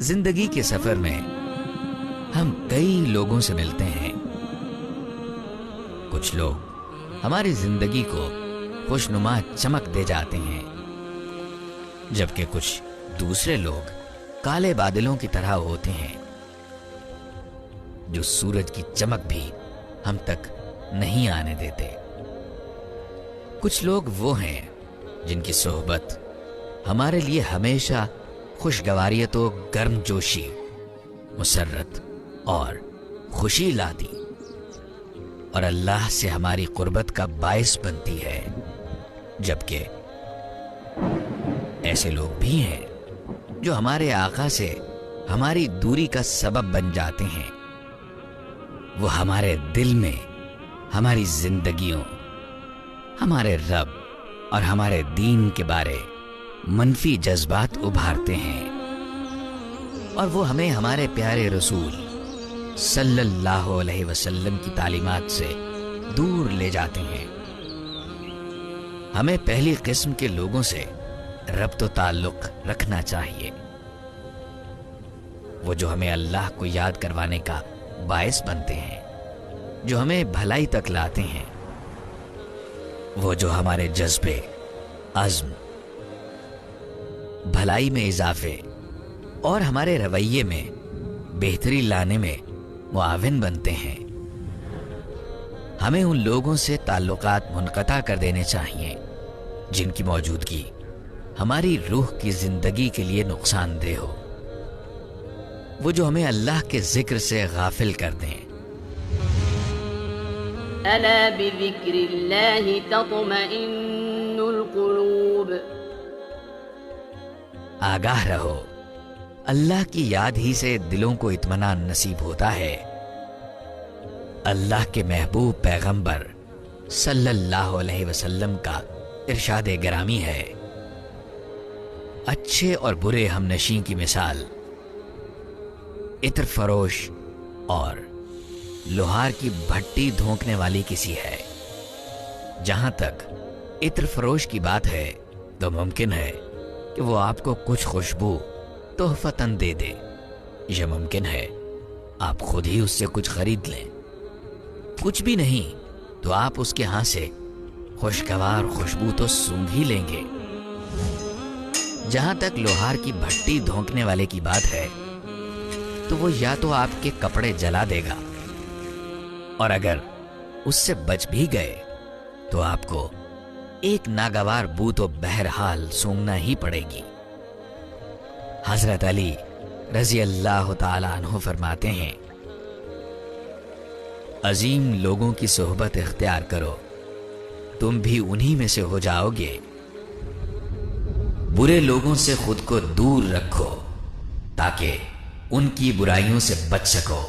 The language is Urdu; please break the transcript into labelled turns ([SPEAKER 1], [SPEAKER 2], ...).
[SPEAKER 1] زندگی کے سفر میں ہم کئی لوگوں سے ملتے ہیں۔ کچھ لوگ ہماری زندگی کو خوشنما چمک دے جاتے ہیں، جبکہ کچھ دوسرے لوگ کالے بادلوں کی طرح ہوتے ہیں جو سورج کی چمک بھی ہم تک نہیں آنے دیتے۔ کچھ لوگ وہ ہیں جن کی صحبت ہمارے لیے ہمیشہ خوشگواریت و گرم جوشی، مسرت اور خوشی لاتی اور اللہ سے ہماری قربت کا باعث بنتی ہے، جبکہ ایسے لوگ بھی ہیں جو ہمارے آقا سے ہماری دوری کا سبب بن جاتے ہیں۔ وہ ہمارے دل میں ہماری زندگیوں، ہمارے رب اور ہمارے دین کے بارے منفی جذبات ابھارتے ہیں، اور وہ ہمیں ہمارے پیارے رسول صلی اللہ علیہ وسلم کی تعلیمات سے دور لے جاتے ہیں۔ ہمیں پہلی قسم کے لوگوں سے ربط و تعلق رکھنا چاہیے، وہ جو ہمیں اللہ کو یاد کروانے کا باعث بنتے ہیں، جو ہمیں بھلائی تک لاتے ہیں، وہ جو ہمارے جذبے، عزم، بھلائی میں اضافے اور ہمارے رویے میں بہتری لانے میں معاون بنتے ہیں۔ ہمیں ان لوگوں سے تعلقات منقطع کر دینے چاہیے جن کی موجودگی ہماری روح کی زندگی کے لیے نقصان دہ ہو، وہ جو ہمیں اللہ کے ذکر سے غافل کر دیں۔
[SPEAKER 2] الا بذکر اللہ تطمئن القلوب،
[SPEAKER 1] آگاہ رہو، اللہ کی یاد ہی سے دلوں کو اطمینان نصیب ہوتا ہے۔ اللہ کے محبوب پیغمبر صلی اللہ علیہ وسلم کا ارشاد گرامی ہے، اچھے اور برے ہمنشین کی مثال عطر فروش اور لوہار کی بھٹی دھونکنے والی کسی ہے۔ جہاں تک عطر فروش کی بات ہے تو ممکن ہے کہ وہ آپ کو کچھ خوشبو تحفتاً دے دے، یہ ممکن ہے آپ خود ہی اس سے کچھ خرید لیں۔ کچھ بھی نہیں تو آپ اس کے ہاں سے خوشگوار خوشبو تو سونگھ ہی لیں گے۔ جہاں تک لوہار کی بھٹی دھونکنے والے کی بات ہے تو وہ یا تو آپ کے کپڑے جلا دے گا، اور اگر اس سے بچ بھی گئے تو آپ کو ایک ناگوار بو تو بہرحال سونگنا ہی پڑے گی۔ حضرت علی رضی اللہ تعالی عنہ فرماتے ہیں، عظیم لوگوں کی صحبت اختیار کرو، تم بھی انہی میں سے ہو جاؤ گے۔ برے لوگوں سے خود کو دور رکھو تاکہ ان کی برائیوں سے بچ سکو۔